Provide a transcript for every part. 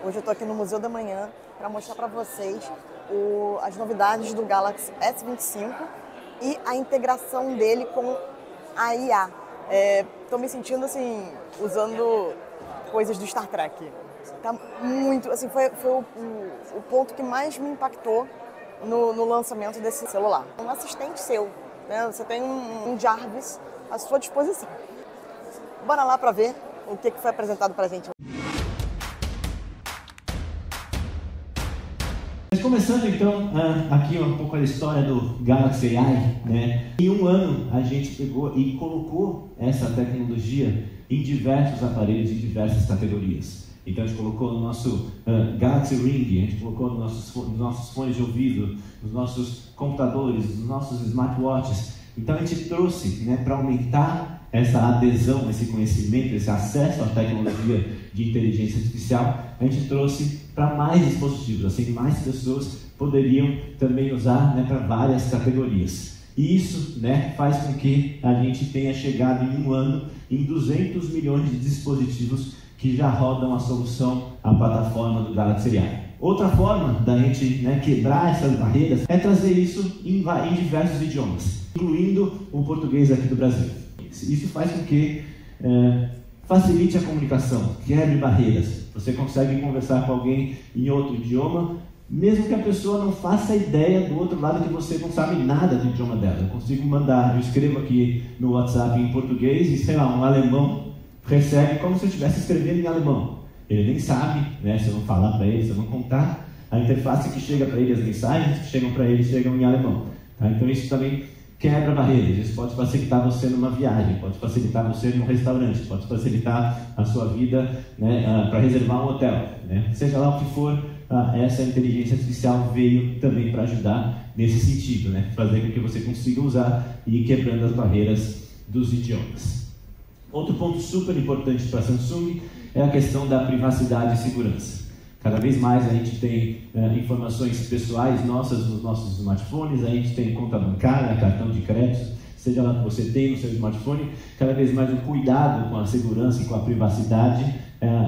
Hoje eu estou aqui no Museu da Manhã para mostrar para vocês as novidades do Galaxy S25 e a integração dele com a IA. Estou me sentindo assim, usando coisas do Star Trek. Tá muito, assim, foi o ponto que mais me impactou no lançamento desse celular. Um assistente seu, né? Você tem um Jarvis à sua disposição. Bora lá para ver o que foi apresentado para a gente. Começando então aqui um pouco a história do Galaxy AI, né? Em um ano a gente pegou e colocou essa tecnologia em diversos aparelhos, em diversas categorias. Então a gente colocou no nosso Galaxy Ring, a gente colocou nos nossos fones de ouvido, nos nossos computadores, nos nossos smartwatches. Então a gente trouxe, né, para aumentar essa adesão, esse conhecimento, esse acesso à tecnologia de inteligência artificial, a gente trouxe para mais dispositivos, assim, mais pessoas poderiam também usar, né, para várias categorias. E isso, né, faz com que a gente tenha chegado em um ano em 200 milhões de dispositivos que já rodam a solução, a plataforma do Galaxy AI. Outra forma da gente, né, quebrar essas barreiras é trazer isso em diversos idiomas, incluindo o português aqui do Brasil. Isso faz com que facilite a comunicação, quebre barreiras. Você consegue conversar com alguém em outro idioma, mesmo que a pessoa não faça ideia do outro lado, que você não sabe nada do idioma dela. Eu consigo mandar, eu escrevo aqui no WhatsApp em português e, sei lá, um alemão recebe como se eu estivesse escrevendo em alemão. Ele nem sabe, né, se eu não falar para ele, se eu não contar, a interface que chega para ele, as mensagens que chegam para ele, chegam em alemão. Tá? Então isso também quebra barreiras. Isso pode facilitar você numa viagem, pode facilitar você num restaurante, pode facilitar a sua vida, né, para reservar um hotel. Né? Seja lá o que for, essa inteligência artificial veio também para ajudar nesse sentido, né? Fazer com que você consiga usar e ir quebrando as barreiras dos idiomas. Outro ponto super importante para a Samsung é a questão da privacidade e segurança. Cada vez mais a gente tem informações pessoais nossas nos nossos smartphones, a gente tem conta bancária, cartão de crédito, seja lá que você tem no seu smartphone. Cada vez mais o cuidado com a segurança e com a privacidade,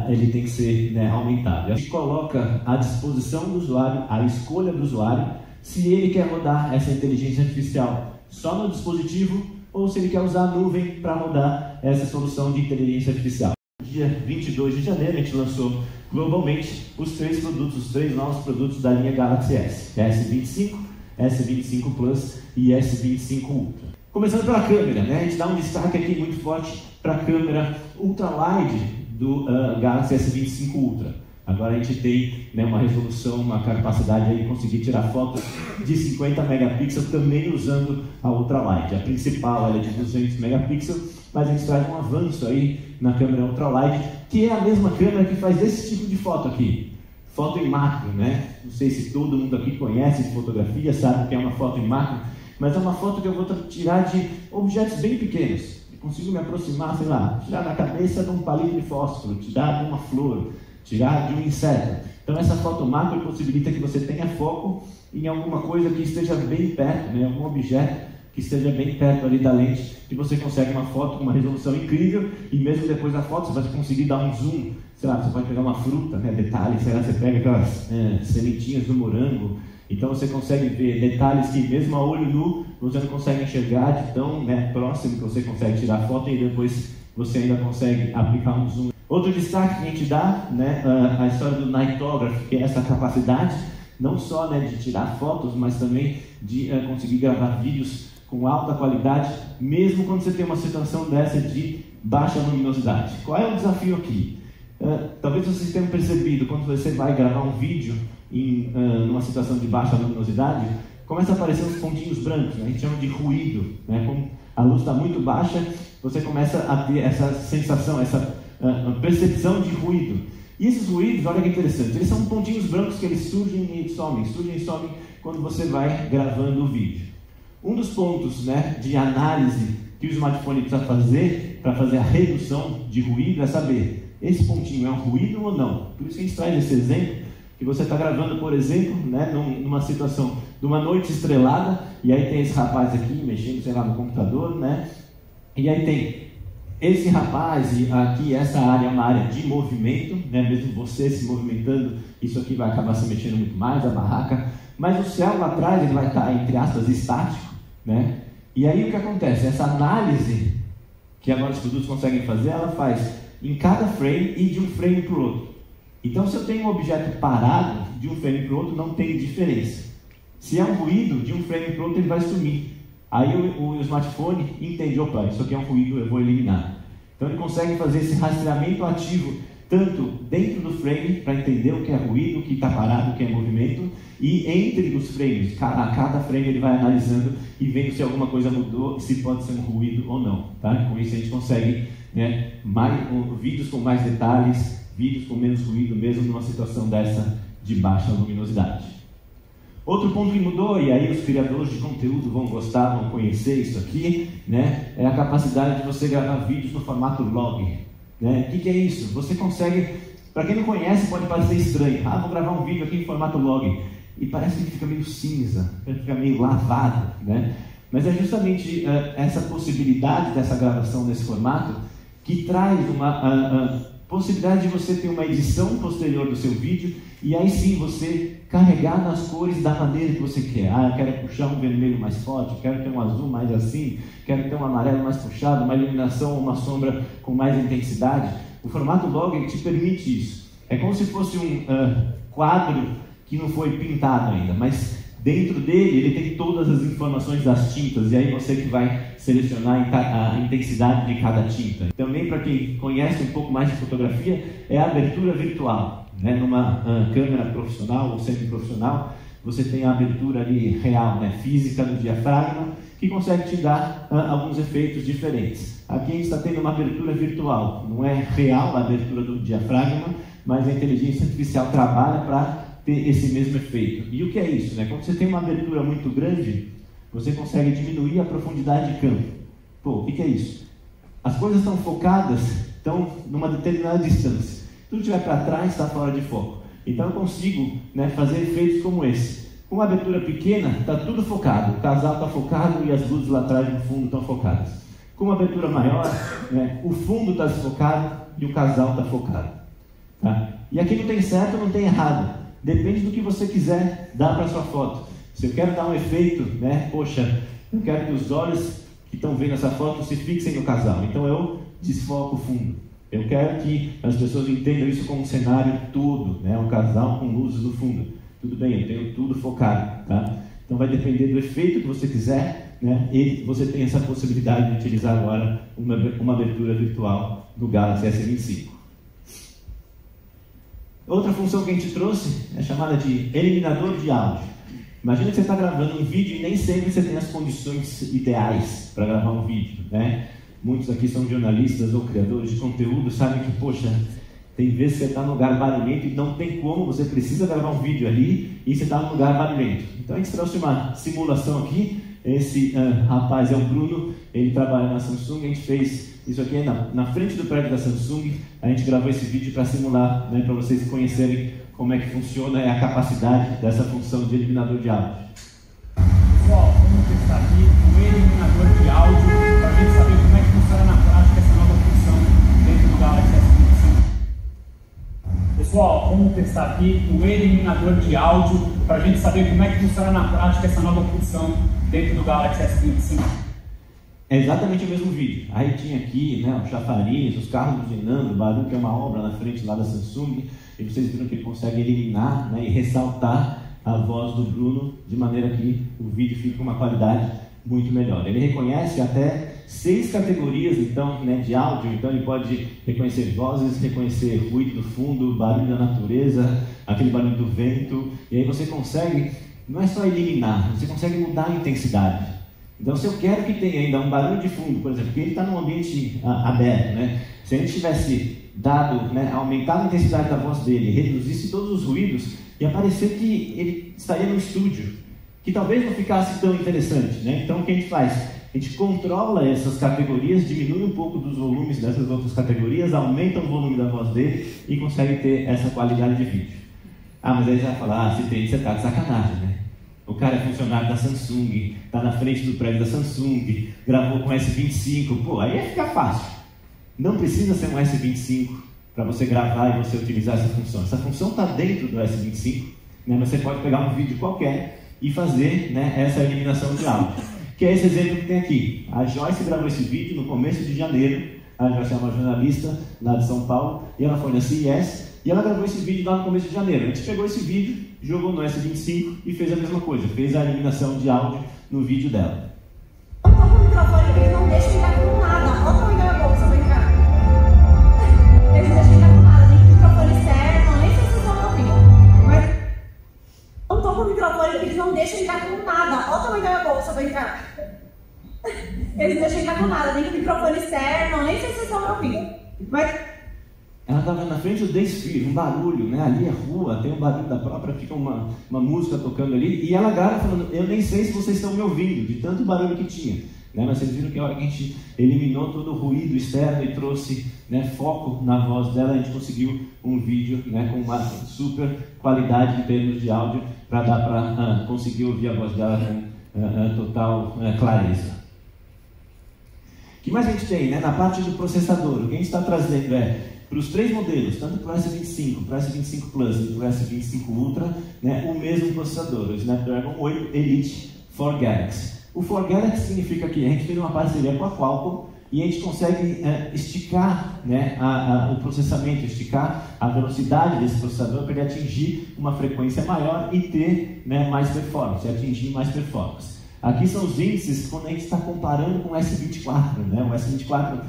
ele tem que ser, né, aumentado. A gente coloca à disposição do usuário, à escolha do usuário, se ele quer rodar essa inteligência artificial só no dispositivo ou se ele quer usar a nuvem para rodar essa solução de inteligência artificial. Dia 22 de janeiro a gente lançou globalmente os três novos produtos da linha Galaxy S, S25, S25 Plus e S25 Ultra. Começando pela câmera, né? A gente dá um destaque aqui muito forte para a câmera ultra-wide do Galaxy S25 Ultra. Agora a gente tem, né, uma resolução, uma capacidade aí de conseguir tirar fotos de 50 megapixels também usando a ultra-wide. A principal ela é de 200 megapixels, mas a gente traz um avanço aí na câmera ultra-wide, que é a mesma câmera que faz esse tipo de foto aqui. Foto em macro, né? Não sei se todo mundo aqui conhece de fotografia, sabe o que é uma foto em macro, mas é uma foto que eu vou tirar de objetos bem pequenos. Eu consigo me aproximar, sei lá, tirar da cabeça de um palito de fósforo, tirar de uma flor, tirar de um inseto. Então essa foto macro possibilita que você tenha foco em alguma coisa que esteja bem perto, né? Algum objeto que esteja bem perto ali da lente, e você consegue uma foto com uma resolução incrível, e mesmo depois da foto você vai conseguir dar um zoom, sei lá, você pode pegar uma fruta, né, detalhes, sei lá, você pega aquelas sementinhas do morango, então você consegue ver detalhes que mesmo a olho nu você não consegue enxergar de tão, né, próximo que você consegue tirar foto, e depois você ainda consegue aplicar um zoom. Outro destaque que a gente dá, né, a história do Nightography, que é essa capacidade não só, né, de tirar fotos, mas também de conseguir gravar vídeos com alta qualidade, mesmo quando você tem uma situação dessa de baixa luminosidade. Qual é o desafio aqui? Talvez vocês tenham percebido, quando você vai gravar um vídeo em uma situação de baixa luminosidade, começa a aparecer uns pontinhos brancos, né? A gente chama de ruído, né? Como a luz está muito baixa, você começa a ter essa sensação, essa percepção de ruído. E esses ruídos, olha que interessante, eles são pontinhos brancos que eles surgem e somem quando você vai gravando o vídeo. Um dos pontos, né, de análise que o smartphone precisa fazer para fazer a redução de ruído é saber, esse pontinho é um ruído ou não? Por isso que a gente traz esse exemplo, que você está gravando, por exemplo, né, numa situação de uma noite estrelada, e aí tem esse rapaz aqui mexendo, sei lá, no computador, né, e aí tem esse rapaz, e aqui essa área é uma área de movimento, né? Mesmo você se movimentando, isso aqui vai acabar se mexendo muito mais, a barraca, mas o céu lá atrás ele vai estar, entre aspas, estático, né? E aí o que acontece? Essa análise que agora os produtos conseguem fazer, ela faz em cada frame e de um frame para o outro. Então, se eu tenho um objeto parado, de um frame para o outro não tem diferença. Se é um ruído, de um frame para o outro ele vai sumir. Aí o smartphone entende, opa, isso aqui é um ruído, eu vou eliminar. Então ele consegue fazer esse rastreamento ativo, tanto dentro do frame, para entender o que é ruído, o que está parado, o que é movimento, e entre os frames, a cada frame ele vai analisando e vendo se alguma coisa mudou, se pode ser um ruído ou não. Tá? Com isso a gente consegue, né, vídeos com mais detalhes, vídeos com menos ruído, mesmo numa situação dessa de baixa luminosidade. Outro ponto que mudou, e aí os criadores de conteúdo vão gostar, vão conhecer isso aqui, né, é a capacidade de você gravar vídeos no formato log. Né? O que é isso? Você consegue, para quem não conhece pode parecer estranho, vou gravar um vídeo aqui em formato log, e parece que fica meio cinza, fica meio lavado, né? Mas é justamente essa possibilidade dessa gravação nesse formato que traz uma possibilidade de você ter uma edição posterior do seu vídeo e aí sim você carregar nas cores da maneira que você quer. Eu quero puxar um vermelho mais forte, quero ter um azul mais assim, quero ter um amarelo mais puxado, uma iluminação ou uma sombra com mais intensidade. O formato log ele te permite isso. É como se fosse um quadro que não foi pintado ainda, mas dentro dele ele tem todas as informações das tintas e aí você que vai selecionar a intensidade de cada tinta. Também, para quem conhece um pouco mais de fotografia, é a abertura virtual, né? Numa câmera profissional ou semi-profissional, você tem a abertura ali real, né? Física do diafragma, que consegue te dar alguns efeitos diferentes. Aqui a gente está tendo uma abertura virtual, não é real a abertura do diafragma, mas a inteligência artificial trabalha para ter esse mesmo efeito. E o que é isso? Né? Quando você tem uma abertura muito grande, você consegue diminuir a profundidade de campo. O que é isso? As coisas estão focadas, estão numa determinada distância. Tudo que estiver para trás está fora de foco. Então eu consigo, né, fazer efeitos como esse. Com uma abertura pequena, está tudo focado. O casal está focado e as luzes lá atrás no fundo estão focadas. Com uma abertura maior, né, o fundo está desfocado e o casal está focado. Tá? E aqui não tem certo, não tem errado. Depende do que você quiser dar para a sua foto. Se eu quero dar um efeito, né? Poxa, eu quero que os olhos que estão vendo essa foto se fixem no casal. Então eu desfoco o fundo. Eu quero que as pessoas entendam isso como um cenário todo, né? Um casal com luzes no fundo. Tudo bem, eu tenho tudo focado, tá? Então vai depender do efeito que você quiser, né? E você tem essa possibilidade de utilizar agora uma abertura virtual do Galaxy S25. Outra função que a gente trouxe é chamada de eliminador de áudio. Imagina que você está gravando um vídeo e nem sempre você tem as condições ideais para gravar um vídeo, né? Muitos aqui são jornalistas ou criadores de conteúdo, sabem que, poxa, tem vezes que você está num lugar barulhento e não tem como, você precisa gravar um vídeo ali e você está num lugar barulhento. Então a gente trouxe uma simulação aqui. Esse rapaz é o Bruno, ele trabalha na Samsung, a gente fez isso aqui na frente do prédio da Samsung, a gente gravou esse vídeo para simular, né, para vocês conhecerem como é que funciona e a capacidade dessa função de eliminador de áudio. Pessoal, vamos testar aqui o eliminador de áudio para a gente saber como é que funciona na prática essa nova função dentro do Galaxy S25. Pessoal, vamos testar aqui o eliminador de áudio para a gente saber como é que funciona na prática essa nova função dentro do Galaxy S25. É exatamente o mesmo vídeo. Aí tinha aqui, né, o chafariz, os carros buzinando, o barulho, que é uma obra na frente lá da Samsung, e vocês viram que ele consegue eliminar, né, e ressaltar a voz do Bruno de maneira que o vídeo fique com uma qualidade muito melhor. Ele reconhece até 6 categorias então, né, de áudio, então ele pode reconhecer vozes, reconhecer ruído do fundo, barulho da natureza, aquele barulho do vento, e aí você consegue, não é só eliminar, você consegue mudar a intensidade. Então, se eu quero que tenha ainda um barulho de fundo, por exemplo, porque ele está num ambiente aberto, né? Se a gente tivesse dado, né, aumentado a intensidade da voz dele, reduzisse todos os ruídos, ia parecer que ele estaria no estúdio, que talvez não ficasse tão interessante, né? Então, o que a gente faz? A gente controla essas categorias, diminui um pouco dos volumes dessas outras categorias, aumenta o volume da voz dele e consegue ter essa qualidade de vídeo. Mas aí você vai falar, se tem, você está de sacanagem, né? O cara é funcionário da Samsung, está na frente do prédio da Samsung, gravou com S25, aí ia ficar fácil. Não precisa ser um S25 para você gravar e você utilizar essa função. Essa função está dentro do S25, né? Você pode pegar um vídeo qualquer e fazer, né, essa eliminação de áudio. Que é esse exemplo que tem aqui. A Joyce gravou esse vídeo no começo de janeiro. A Joyce é uma jornalista lá de São Paulo e ela foi na CES e ela gravou esse vídeo lá no começo de janeiro. A gente pegou esse vídeo, jogou no S25 e fez a mesma coisa. Fez a eliminação de áudio no vídeo dela. Eu tô com o microfone, eles não deixam ligar com nada. Olha o tamanho da minha bolsa, vem cá. Eles não deixam ligar com nada, nem com o microfone externo, nem sei se vocês estão me ouvindo. Mas eu tô com o microfone, eles não deixam ligar com nada. Olha o tamanho da minha bolsa, vem cá. Eles não deixam ligar com nada, nem com o microfone externo, nem sei se vocês estão me ouvindo. Mas ela estava na frente do desfile, um barulho, né? Ali é rua, tem um barulho da própria, fica uma música tocando ali, e ela grava falando, eu nem sei se vocês estão me ouvindo, de tanto barulho que tinha. Né? Mas vocês viram que a hora que a gente eliminou todo o ruído externo e trouxe, né, foco na voz dela, a gente conseguiu um vídeo, né, com uma super qualidade em termos de áudio, para dar para conseguir ouvir a voz dela com total clareza. O que mais a gente tem, né? Na parte do processador, o que a gente está trazendo para os três modelos, tanto para o S25, para o S25 Plus e para o S25 Ultra, né, o mesmo processador, o Snapdragon 8 Elite for Galaxy. O for Galaxy significa que a gente fez uma parceria com a Qualcomm e a gente consegue esticar, né, o processamento, esticar a velocidade desse processador para ele atingir uma frequência maior e ter, né, mais performance, atingir mais performance. Aqui são os índices quando a gente está comparando com o S24. Né? O S24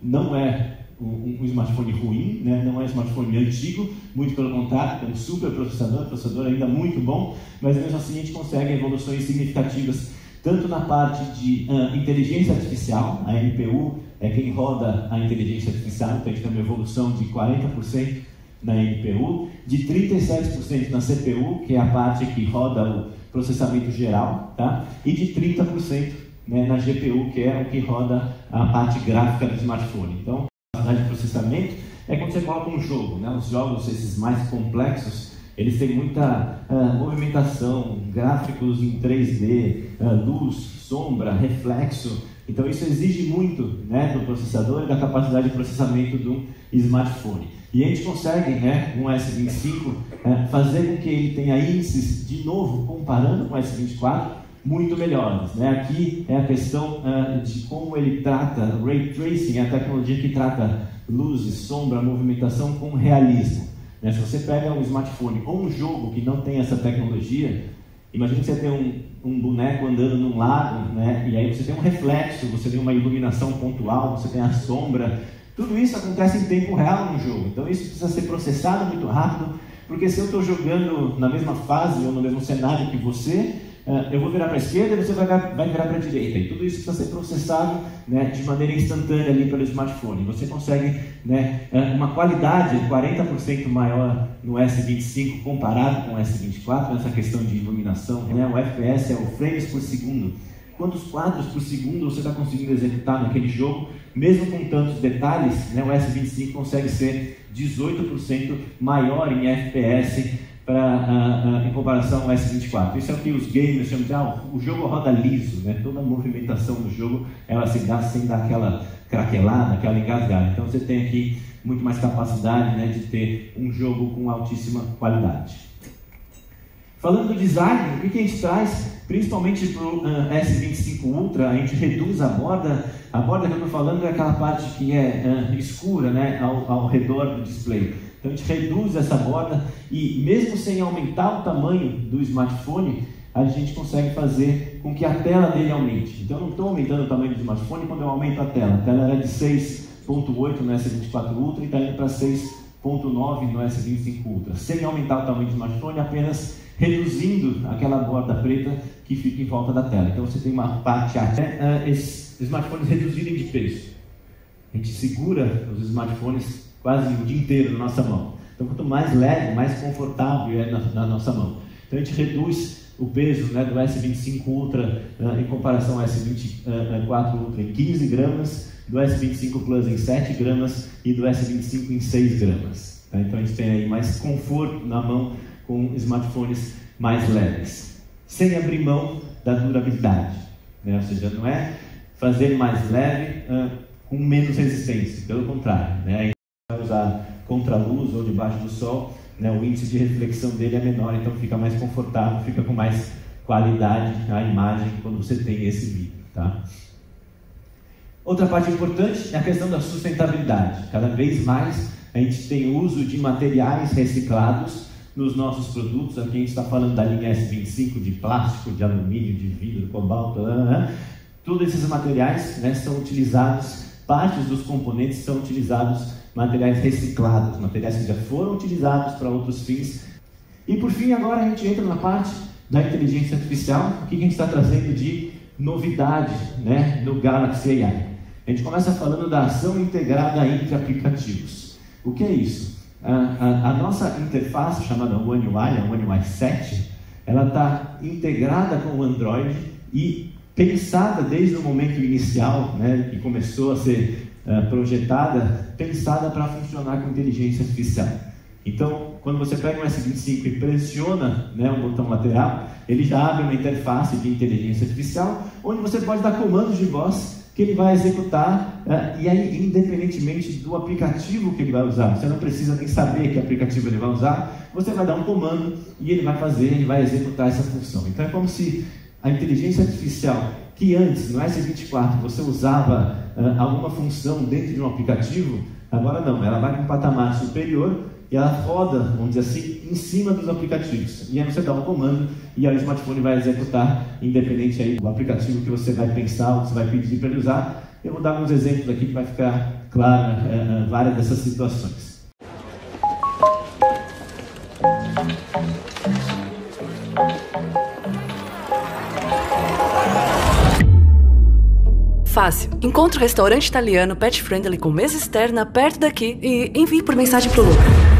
não é um smartphone ruim, né? Não é um smartphone antigo, muito pelo contrário, é um super processador ainda muito bom, mas mesmo assim a gente consegue evoluções significativas, tanto na parte de inteligência artificial, a NPU é quem roda a inteligência artificial, então a gente tem uma evolução de 40% na NPU, de 37% na CPU, que é a parte que roda o processamento geral, tá? E de 30%, né, na GPU, que é o que roda a parte gráfica do smartphone. Então, a capacidade de processamento é quando você coloca um jogo, né? Os jogos, esses mais complexos, eles têm muita movimentação, gráficos em 3D, luz, sombra, reflexo. Então isso exige muito, né, do processador e da capacidade de processamento do smartphone. E a gente consegue, né, com o S25, fazer com que ele tenha índices, de novo, comparando com o S24, muito melhores. Né? Aqui é a questão de como ele trata, Ray Tracing é a tecnologia que trata luzes, sombra, movimentação com realismo. Né? Se você pega um smartphone ou um jogo que não tem essa tecnologia, imagina que você tem um boneco andando num lago, né? E aí você tem um reflexo, você tem uma iluminação pontual, você tem a sombra. Tudo isso acontece em tempo real no jogo. Então isso precisa ser processado muito rápido, porque se eu estou jogando na mesma fase ou no mesmo cenário que você, eu vou virar para a esquerda e você vai virar para a direita. E tudo isso precisa ser processado, né, de maneira instantânea ali pelo smartphone. Você consegue, né, uma qualidade 40% maior no S25 comparado com o S24, nessa questão de iluminação. Né? O FPS é o frames por segundo. Quantos quadros por segundo você está conseguindo executar naquele jogo, mesmo com tantos detalhes, né, o S25 consegue ser 18% maior em FPS em comparação ao S24. Isso é o que os gamers chamam de o jogo roda liso, né? Toda a movimentação do jogo ela se dá sem dar aquela craquelada, aquela engasgada. Então você tem aqui muito mais capacidade, né, de ter um jogo com altíssima qualidade. Falando do design, o que a gente traz, principalmente para o S25 Ultra, a gente reduz a borda. A borda que eu estou falando é aquela parte que é escura, né, ao redor do display. Então a gente reduz essa borda e mesmo sem aumentar o tamanho do smartphone, a gente consegue fazer com que a tela dele aumente. Então eu não estou aumentando o tamanho do smartphone quando eu aumento a tela. A tela era de 6.8 no S24 Ultra e está indo para 6.9 no S25 Ultra. Sem aumentar o tamanho do smartphone, apenas reduzindo aquela borda preta que fica em volta da tela. Então você tem uma parte até esses smartphones reduzirem de peso. A gente segura os smartphones quase o dia inteiro na nossa mão. Então quanto mais leve, mais confortável é na nossa mão. Então a gente reduz o peso, né, do S25 Ultra em comparação ao S24 Ultra em 15 gramas, do S25 Plus em 7 gramas e do S25 em 6 gramas. Tá? Então a gente tem aí mais conforto na mão com smartphones mais leves, sem abrir mão da durabilidade, né? Ou seja, não é fazer mais leve com menos resistência, pelo contrário, né? A gente vai usar contra a luz ou debaixo do sol, né? O índice de reflexão dele é menor, então fica mais confortável, fica com mais qualidade a imagem quando você tem esse vídeo, tá? Outra parte importante é a questão da sustentabilidade. Cada vez mais a gente tem uso de materiais reciclados nos nossos produtos. Aqui a gente está falando da linha S25, de plástico, de alumínio, de vidro, cobalto, todos esses materiais, né, são utilizados, partes dos componentes são utilizados, materiais reciclados, materiais que já foram utilizados para outros fins. E por fim, agora a gente entra na parte da inteligência artificial. O que a gente está trazendo de novidade, né, no Galaxy AI? A gente começa falando da ação integrada entre aplicativos. O que é isso? A nossa interface, chamada One UI, a One UI 7, ela está integrada com o Android e pensada desde o momento inicial, né, que começou a ser projetada, pensada para funcionar com inteligência artificial. Então, quando você pega um S25 e pressiona, né, um botão lateral, ele já abre uma interface de inteligência artificial, onde você pode dar comandos de voz que ele vai executar, e aí, independentemente do aplicativo que ele vai usar, você não precisa nem saber que aplicativo ele vai usar, você vai dar um comando e ele vai fazer, ele vai executar essa função. Então é como se a inteligência artificial, que antes, no S24, você usava alguma função dentro de um aplicativo, agora não, ela vai para um patamar superior e ela roda, vamos dizer assim, em cima dos aplicativos. E aí você dá um comando e aí o smartphone vai executar, independente aí do aplicativo que você vai pensar, ou que você vai pedir para ele usar. Eu vou dar alguns exemplos aqui que vai ficar claro várias dessas situações. Fácil. Encontre um restaurante italiano pet friendly com mesa externa perto daqui e envie por mensagem pro Luca.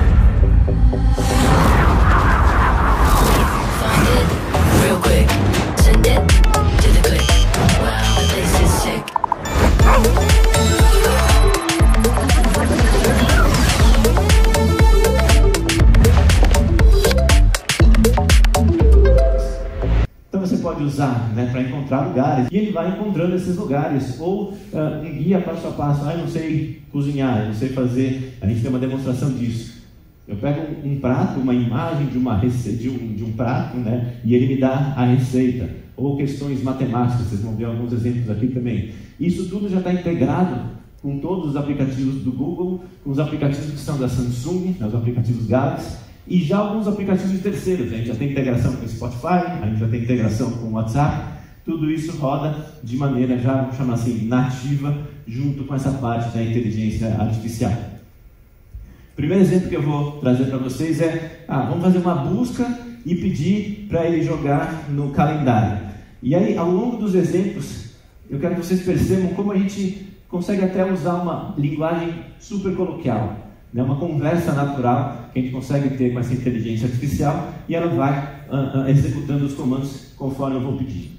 Pode usar, né, para encontrar lugares, e ele vai encontrando esses lugares, ou um guia passo a passo. Eu não sei cozinhar, eu não sei fazer, a gente tem uma demonstração disso. Eu pego um prato, uma imagem de uma receita, de um prato, né, e ele me dá a receita, ou questões matemáticas, vocês vão ver alguns exemplos aqui também. Isso tudo já está integrado com todos os aplicativos do Google, com os aplicativos que são da Samsung, os aplicativos Galaxy, e já alguns aplicativos de terceiros. A gente já tem integração com o Spotify, a gente já tem integração com o WhatsApp. Tudo isso roda de maneira, já vamos chamar assim, nativa, junto com essa parte da inteligência artificial. O primeiro exemplo que eu vou trazer para vocês é, vamos fazer uma busca e pedir para ele jogar no calendário. E aí, ao longo dos exemplos, eu quero que vocês percebam como a gente consegue até usar uma linguagem super coloquial, né, uma conversa natural que a gente consegue ter com essa inteligência artificial, e ela vai executando os comandos conforme eu vou pedir.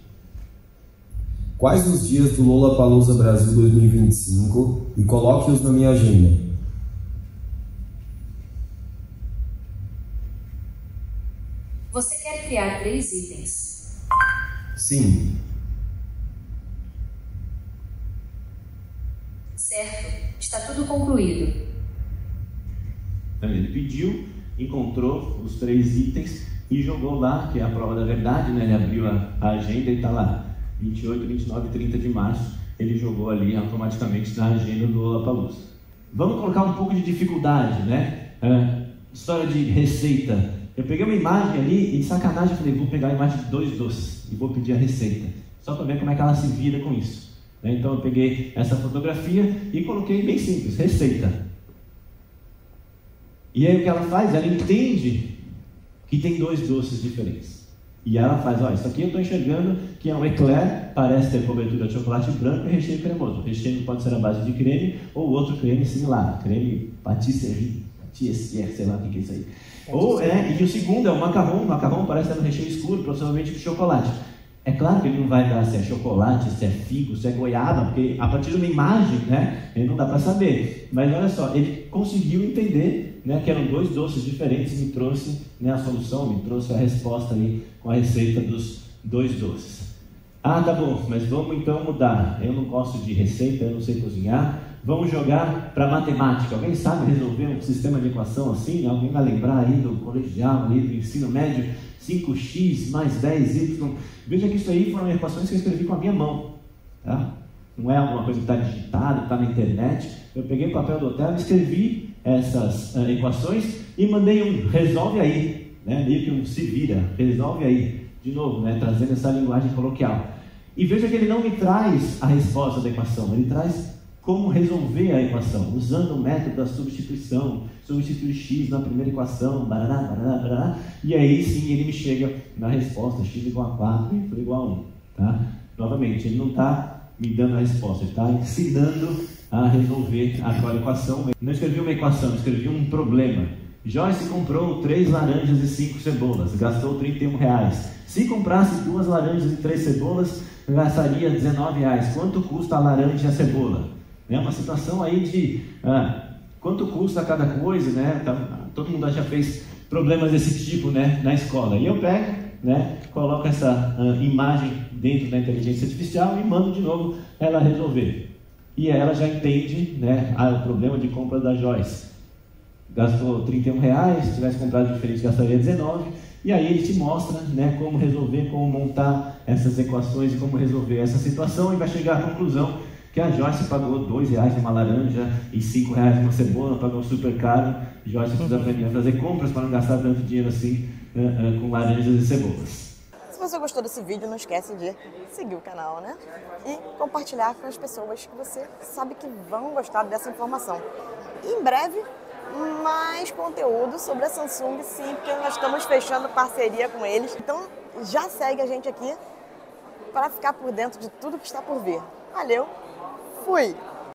Quais os dias do Lollapalooza Brasil 2025 e coloque-os na minha agenda? Você quer criar 3 itens? Sim. Certo, está tudo concluído. Então, ele pediu, encontrou os 3 itens e jogou lá, que é a prova da verdade, né? Ele abriu a agenda e está lá, 28, 29 e 30 de março, ele jogou ali automaticamente na agenda do Lollapalooza. Vamos colocar um pouco de dificuldade, né? História de receita. Eu peguei uma imagem ali e de sacanagem falei, vou pegar a imagem de 2 doces e vou pedir a receita, só para ver como é que ela se vira com isso. Então eu peguei essa fotografia e coloquei bem simples, receita. E aí o que ela faz? Ela entende que tem 2 doces diferentes. E ela faz, isso aqui eu estou enxergando que é um eclair, parece ter cobertura de chocolate branco e recheio cremoso. O recheio pode ser a base de creme ou outro creme similar, creme patisserie, sei lá o que é isso aí. E o segundo é o macarrão parece ter um recheio escuro, provavelmente de chocolate. É claro que ele não vai dar se é chocolate, se é figo, se é goiaba, porque a partir de uma imagem, né, ele não dá para saber. Mas olha só, ele conseguiu entender, né, que eram 2 doces diferentes e me trouxe, né, a solução, me trouxe a resposta aí com a receita dos 2 doces. Ah, tá bom, mas vamos então mudar. Eu não gosto de receita, eu não sei cozinhar. Vamos jogar para matemática. Alguém sabe resolver um sistema de equação assim? Alguém vai lembrar aí do colegial, ali do ensino médio? 5x mais 10y. Veja que isso aí foram equações que eu escrevi com a minha mão. Tá? Não é alguma coisa que está digitada, está na internet. Eu peguei o papel do hotel, escrevi essas equações e mandei um resolve aí. Né? Meio que um se vira, resolve aí. De novo, né? Trazendo essa linguagem coloquial. E veja que ele não me traz a resposta da equação, ele traz como resolver a equação, usando o método da substituição, substituir x na primeira equação, barará, barará, barará, e aí sim ele me chega na resposta, x igual a 4 e y igual a 1. Tá? Novamente, ele não está me dando a resposta, ele está ensinando a resolver aquela equação. Não escrevi uma equação, escrevi um problema. Joyce comprou 3 laranjas e 5 cebolas, gastou R$31. Se comprasse 2 laranjas e 3 cebolas, gastaria R$19. Quanto custa a laranja e a cebola? É uma situação aí de quanto custa cada coisa, né? Todo mundo já fez problemas desse tipo, né, na escola. E eu pego, né, coloco essa imagem dentro da inteligência artificial e mando de novo ela resolver. E ela já entende, né, o problema de compra da Joyce. Gastou R$31, se tivesse comprado diferente gastaria 19, e aí ele te mostra, né, como resolver, como montar essas equações e como resolver essa situação, e vai chegar à conclusão que a Joyce pagou R$2 numa laranja e R$5 numa cebola, pagou super caro. Joyce precisa aprender a fazer compras para não gastar tanto dinheiro assim com laranjas e cebolas. Se você gostou desse vídeo, não esquece de seguir o canal, né? E compartilhar com as pessoas que você sabe que vão gostar dessa informação. E em breve, mais conteúdo sobre a Samsung, sim, porque nós estamos fechando parceria com eles. Então já segue a gente aqui para ficar por dentro de tudo que está por vir. Valeu, fui!